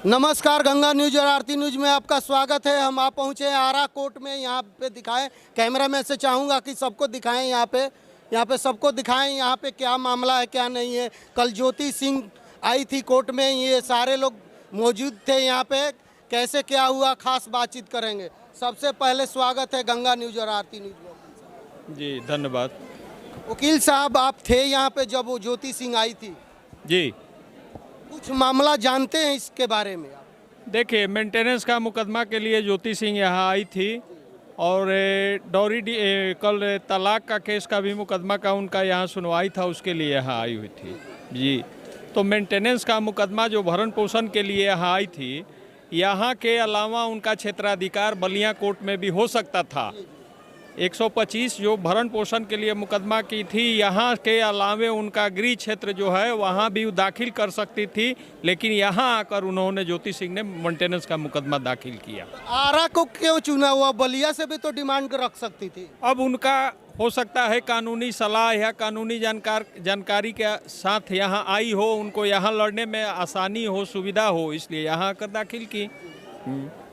नमस्कार, गंगा न्यूज और आरती न्यूज में आपका स्वागत है। हम आप पहुंचे हैं आरा कोर्ट में। यहाँ पे दिखाएं, कैमरा मैन से चाहूँगा कि सबको दिखाएं। यहाँ पे सबको दिखाएं यहाँ पे क्या मामला है क्या नहीं है। कल ज्योति सिंह आई थी कोर्ट में, ये सारे लोग मौजूद थे यहाँ पे। कैसे क्या हुआ खास बातचीत करेंगे। सबसे पहले स्वागत है गंगा न्यूज और आरती न्यूज में। जी धन्यवाद। वकील साहब, आप थे यहाँ पे जब वो ज्योति सिंह आई थी? जी कुछ मामला जानते हैं इसके बारे में? देखिए, मेंटेनेंस का मुकदमा के लिए ज्योति सिंह यहाँ आई थी और कल तलाक का केस का भी मुकदमा का उनका यहाँ सुनवाई था, उसके लिए यहाँ आई हुई थी। जी, तो मेंटेनेंस का मुकदमा जो भरण पोषण के लिए यहाँ आई थी, यहाँ के अलावा उनका क्षेत्राधिकार बलिया कोर्ट में भी हो सकता था। 125 जो भरण पोषण के लिए मुकदमा की थी, यहाँ के अलावे उनका गृह क्षेत्र जो है वहाँ भी दाखिल कर सकती थी, लेकिन यहाँ आकर उन्होंने ज्योति सिंह ने मेंटेनेंस का मुकदमा दाखिल किया। आरा को क्यों चुना हुआ? बलिया से भी तो डिमांड रख सकती थी। अब उनका हो सकता है कानूनी सलाह या कानूनी जानकारी के साथ यहाँ आई हो, उनको यहाँ लड़ने में आसानी हो, सुविधा हो, इसलिए यहाँ आकर दाखिल की।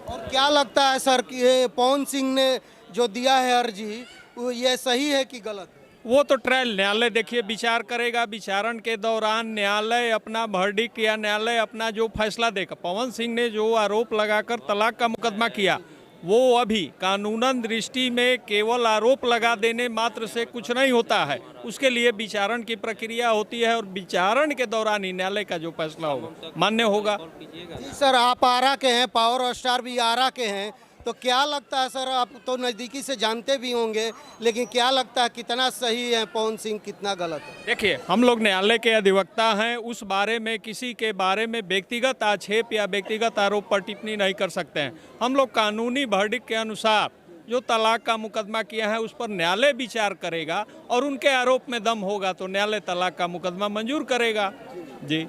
और क्या लगता है सर कि ये पवन सिंह ने जो दिया है अर्जी, वो ये सही है कि गलत? वो तो ट्रायल न्यायालय देखिए विचार करेगा। विचारण के दौरान न्यायालय अपना वर्डिक्ट या न्यायालय अपना जो फैसला देगा। पवन सिंह ने जो आरोप लगाकर तलाक का मुकदमा किया, वो अभी कानूनन दृष्टि में केवल आरोप लगा देने मात्र से कुछ नहीं होता है, उसके लिए विचारण की प्रक्रिया होती है और विचारण के दौरान ही न्यायालय का जो फैसला होगा मान्य होगा। जी सर, आप आरा के हैं, पावर स्टार भी आरा के हैं, तो क्या लगता है सर, आप तो नज़दीकी से जानते भी होंगे, लेकिन क्या लगता है कितना सही है पवन सिंह, कितना गलत है? देखिए, हम लोग न्यायालय के अधिवक्ता हैं, उस बारे में किसी के बारे में व्यक्तिगत आक्षेप या व्यक्तिगत आरोप पर टिप्पणी नहीं कर सकते हैं। हम लोग कानूनी वर्डिक्ट के अनुसार जो तलाक का मुकदमा किया है उस पर न्यायालय विचार करेगा और उनके आरोप में दम होगा तो न्यायालय तलाक का मुकदमा मंजूर करेगा। जी।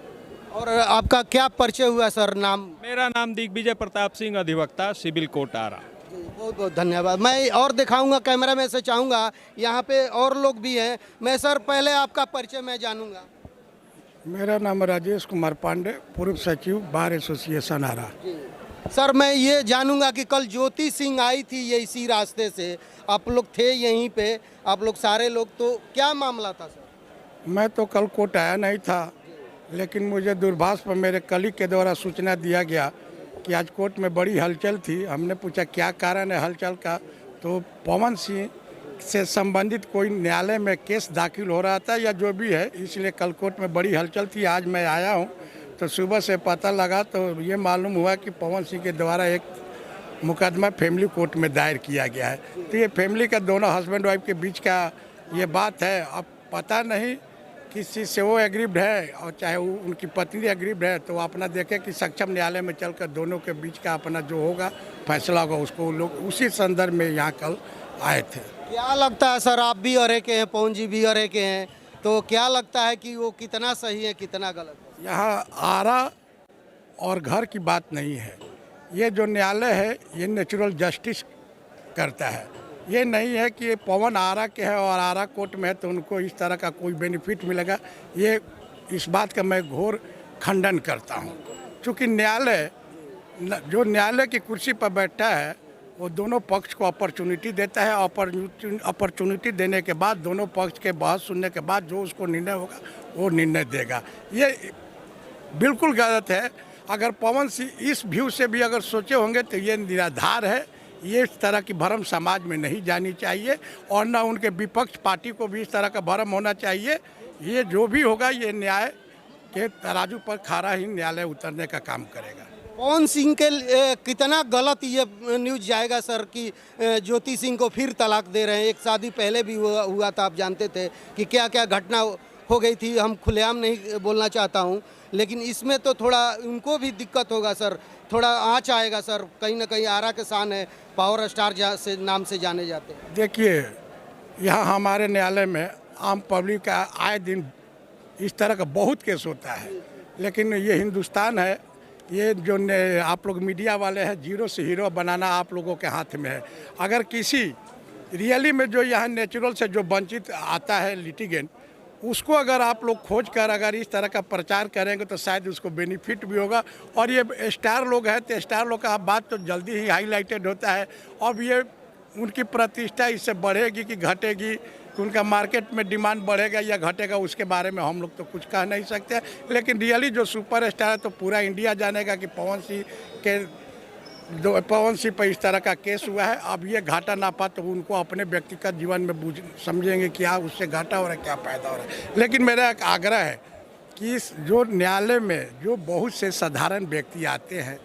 और आपका क्या परिचय हुआ सर? नाम? मेरा नाम दिग्विजय प्रताप सिंह, अधिवक्ता, सिविल कोर्ट आरा। बहुत बहुत धन्यवाद। मैं और दिखाऊंगा, कैमरा में से चाहूँगा, यहाँ पे और लोग भी हैं। मैं सर पहले आपका परिचय मैं जानूंगा। मेरा नाम राजेश कुमार पांडे, पूर्व सचिव बार एसोसिएशन आरा। सर मैं ये जानूंगा कि कल ज्योति सिंह आई थी ये इसी रास्ते से, आप लोग थे यहीं पे, आप लोग सारे लोग, तो क्या मामला था सर? मैं तो कल कोर्ट आया नहीं था, लेकिन मुझे दूरभाष पर मेरे कलीग के द्वारा सूचना दिया गया कि आज कोर्ट में बड़ी हलचल थी। हमने पूछा क्या कारण है हलचल का, तो पवन सिंह से संबंधित कोई न्यायालय में केस दाखिल हो रहा था या जो भी है, इसलिए कल कोर्ट में बड़ी हलचल थी। आज मैं आया हूं तो सुबह से पता लगा तो ये मालूम हुआ कि पवन सिंह के द्वारा एक मुकदमा फैमिली कोर्ट में दायर किया गया है। तो ये फैमिली का दोनों हस्बैंड वाइफ के बीच का ये बात है। अब पता नहीं किस चीज़ से वो एग्रीव्ड है और चाहे वो उनकी पत्नी एग्रीव्ड है, तो अपना देखे कि सक्षम न्यायालय में चलकर दोनों के बीच का अपना जो होगा फैसला होगा, उसको लोग उसी संदर्भ में यहाँ कल आए थे। क्या लगता है सर, आप भी अरे के हैं, पवन जी भी अरे के हैं, तो क्या लगता है कि वो कितना सही है कितना गलत है? यहाँ आरा और घर की बात नहीं है। ये जो न्यायालय है ये नेचुरल जस्टिस करता है। ये नहीं है कि ये पवन आरा के है और आरा कोर्ट में है तो उनको इस तरह का कोई बेनिफिट मिलेगा। ये इस बात का मैं घोर खंडन करता हूँ, क्योंकि न्यायालय जो न्यायालय की कुर्सी पर बैठा है वो दोनों पक्ष को अपॉर्चुनिटी देता है। अपॉर्चुनिटी देने के बाद दोनों पक्ष के बहस सुनने के बाद जो उसको निर्णय होगा वो निर्णय देगा। ये बिल्कुल गलत है। अगर पवन सिंह इस व्यू से भी अगर सोचे होंगे तो ये निराधार है। ये इस तरह की भ्रम समाज में नहीं जानी चाहिए और न उनके विपक्ष पार्टी को भी इस तरह का भ्रम होना चाहिए। ये जो भी होगा ये न्याय के तराजू पर खरा ही न्यायालय उतरने का काम करेगा। पवन सिंह के कितना गलत ये न्यूज़ जाएगा सर कि ज्योति सिंह को फिर तलाक दे रहे हैं? एक शादी पहले भी हुआ था, आप जानते थे कि क्या क्या घटना हो गई थी। हम खुलेआम नहीं बोलना चाहता हूँ, लेकिन इसमें तो थोड़ा उनको भी दिक्कत होगा सर, थोड़ा आँच आएगा सर। कहीं ना कहीं आरा के शान है, पावर स्टार से नाम से जाने जाते हैं। देखिए, यहाँ हमारे न्यायालय में आम पब्लिक का आए दिन इस तरह का बहुत केस होता है, लेकिन ये हिंदुस्तान है। ये जो आप लोग मीडिया वाले हैं, जीरो से हीरो बनाना आप लोगों के हाथ में है। अगर किसी रियली में जो यहाँ नेचुरल से जो वंचित आता है लिटिगेंट, उसको अगर आप लोग खोज कर अगर इस तरह का प्रचार करेंगे तो शायद उसको बेनिफिट भी होगा। और ये स्टार लोग हैं तो स्टार लोग का बात तो जल्दी ही हाईलाइटेड होता है। अब ये उनकी प्रतिष्ठा इससे बढ़ेगी कि घटेगी, कि उनका मार्केट में डिमांड बढ़ेगा या घटेगा, उसके बारे में हम लोग तो कुछ कह नहीं सकते। लेकिन रियली जो सुपर स्टार है तो पूरा इंडिया जानेगा कि पवन सिंह पर इस तरह का केस हुआ है। अब ये घाटा नापा तो उनको अपने व्यक्तिगत जीवन में समझेंगे क्या उससे घाटा हो रहा है क्या फायदा हो रहा है। लेकिन मेरा एक आग्रह है कि इस जो न्यायालय में जो बहुत से साधारण व्यक्ति आते हैं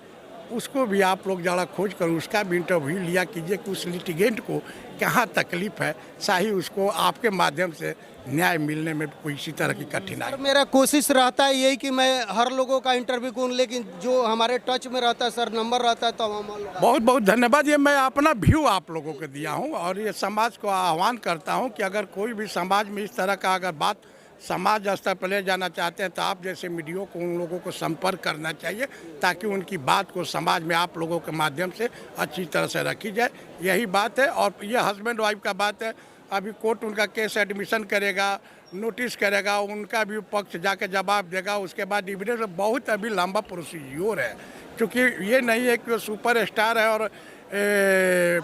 उसको भी आप लोग ज़रा खोज कर उसका भी इंटरव्यू लिया कीजिए कि उस लिटिगेंट को कहाँ तकलीफ है, शाही उसको आपके माध्यम से न्याय मिलने में कोई इसी तरह की कठिनाई। सर मेरा कोशिश रहता है यही कि मैं हर लोगों का इंटरव्यू करूं, लेकिन जो हमारे टच में रहता है सर, नंबर रहता है तो हम बहुत बहुत धन्यवाद। ये मैं अपना व्यू आप लोगों को दिया हूँ और ये समाज को आह्वान करता हूँ कि अगर कोई भी समाज में इस तरह का अगर बात समाज स्तर पर ले जाना चाहते हैं तो आप जैसे मीडिया को उन लोगों को संपर्क करना चाहिए ताकि उनकी बात को समाज में आप लोगों के माध्यम से अच्छी तरह से रखी जाए। यही बात है। और ये हस्बैंड वाइफ का बात है। अभी कोर्ट उनका केस एडमिशन करेगा, नोटिस करेगा, उनका भी पक्ष जाके जवाब देगा, उसके बाद डिविडेंड बहुत अभी लंबा प्रोसीजर है। क्योंकि ये नहीं है कि वो सुपर स्टार है और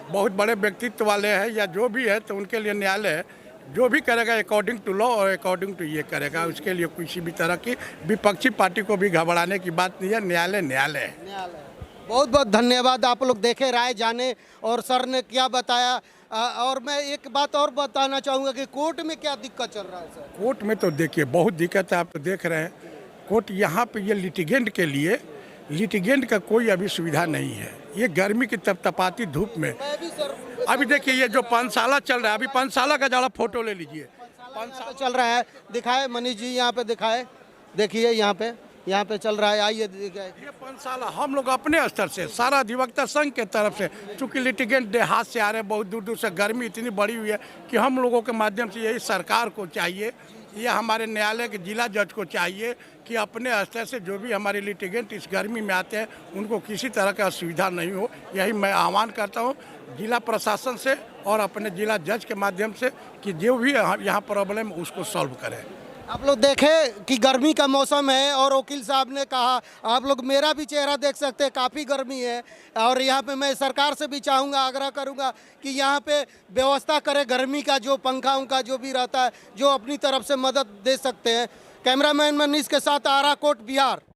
बहुत बड़े व्यक्तित्व वाले हैं या जो भी है, तो उनके लिए न्यायालय जो भी करेगा अकॉर्डिंग टू लॉ और अकॉर्डिंग टू ये करेगा। उसके लिए किसी भी तरह की विपक्षी पार्टी को भी घबराने की बात नहीं है। न्यायालय न्यायालय है। बहुत बहुत धन्यवाद। आप लोग देखे, राय जाने और सर ने क्या बताया। और मैं एक बात और बताना चाहूँगा कि कोर्ट में क्या दिक्कत चल रहा है सर। कोर्ट में तो देखिए बहुत दिक्कत है, आप तो देख रहे हैं। कोर्ट यहाँ पे ये लिटिगेंट के लिए लिटिगेंट का कोई अभी सुविधा नहीं है। ये गर्मी की तपतपाती धूप में मैं भी सर अभी देखिए ये जो पानशाला चल रहा है, अभी पानशाला का ज़रा फोटो ले लीजिए। पानशाला चल रहा है, दिखाए मनीष जी यहाँ पे दिखाए, देखिए यहाँ पे चल रहा है, आइए दिखाए। ये पानशाला हम लोग अपने स्तर से सारा अधिवक्ता संघ के तरफ से, चूँकि लिटिगेंट देहात से आ रहे हैं, बहुत दूर दूर से, गर्मी इतनी बढ़ी हुई है कि हम लोगों के माध्यम से यही सरकार को चाहिए, ये हमारे न्यायालय के जिला जज को चाहिए कि अपने स्तर से जो भी हमारे लिटिगेंट इस गर्मी में आते हैं उनको किसी तरह का असुविधा नहीं हो। यही मैं आह्वान करता हूँ जिला प्रशासन से और अपने जिला जज के माध्यम से कि जो भी यहाँ प्रॉब्लम उसको सॉल्व करें। आप लोग देखें कि गर्मी का मौसम है और वकील साहब ने कहा, आप लोग मेरा भी चेहरा देख सकते हैं, काफ़ी गर्मी है। और यहाँ पे मैं सरकार से भी चाहूँगा, आग्रह करूँगा कि यहाँ पे व्यवस्था करें गर्मी का, जो पंखा उनका जो भी रहता है, जो अपनी तरफ से मदद दे सकते हैं। कैमरामैन मनीष के साथ आरा कोट, बिहार।